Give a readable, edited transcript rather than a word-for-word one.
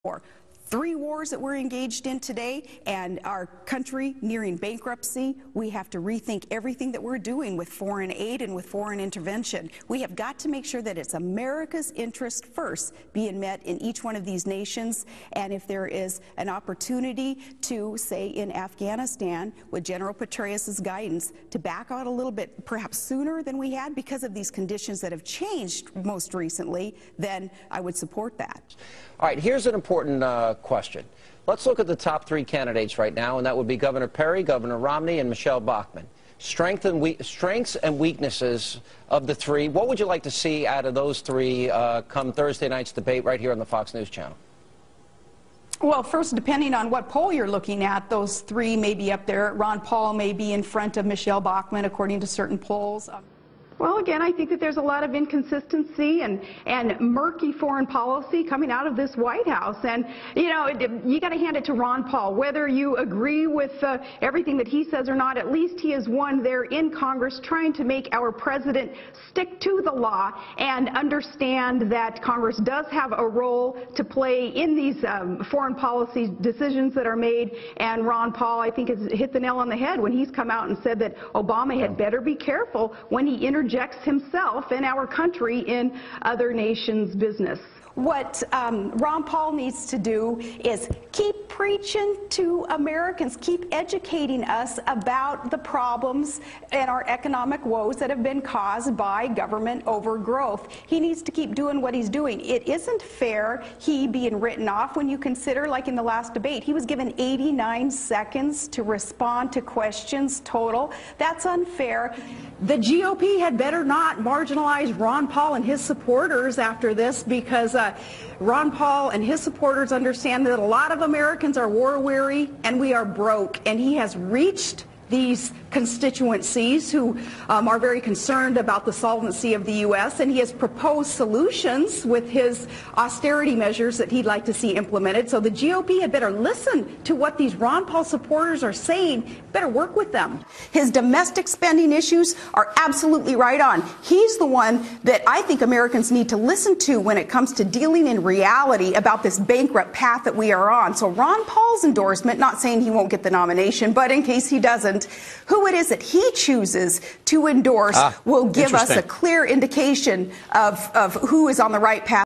war. 3 wars that we're engaged in today, and our country nearing bankruptcy. We have to rethink everything that we're doing with foreign aid and with foreign intervention. We have got to make sure that it's America's interest first being met in each one of these nations. And if there is an opportunity to, say, in Afghanistan, with General Petraeus' guidance, to back out a little bit, perhaps sooner than we had because of these conditions that have changed most recently, then I would support that. All right, here's an important question. Let's look at the top 3 candidates right now, and that would be Governor Perry, Governor Romney, and Michelle Bachmann. Strengths and weaknesses of the 3. What would you like to see out of those 3 come Thursday night's debate right here on the Fox News channel? Well, first, depending on what poll you're looking at, those 3 may be up there. Ron Paul may be in front of Michelle Bachmann, according to certain polls. Well, again, I think that there's a lot of inconsistency and murky foreign policy coming out of this White House. And, you know, you got to hand it to Ron Paul. Whether you agree with everything that he says or not, at least he is one there in Congress trying to make our president stick to the law and understand that Congress does have a role to play in these foreign policy decisions that are made. And Ron Paul, I think, has hit the nail on the head when he's come out and said that Obama had better be careful when he interjects himself and our country in other nations' business. What Ron Paul needs to do is keep preaching to Americans, keep educating us about the problems and our economic woes that have been caused by government overgrowth. He needs to keep doing what he's doing. It isn't fair he being written off when you consider, like in the last debate, he was given 89 seconds to respond to questions total. That's unfair. The GOP had better not marginalize Ron Paul and his supporters after this, because Ron Paul and his supporters understand that a lot of Americans are war-weary and we are broke, and he has reached these constituencies who are very concerned about the solvency of the U.S., and he has proposed solutions with his austerity measures that he'd like to see implemented. So the GOP had better listen to what these Ron Paul supporters are saying, better work with them. His domestic spending issues are absolutely right on. He's the one that I think Americans need to listen to when it comes to dealing in reality about this bankrupt path that we are on. So Ron Paul's endorsement, not saying he won't get the nomination, but in case he doesn't, who it is that he chooses to endorse will give us a clear indication of who is on the right path.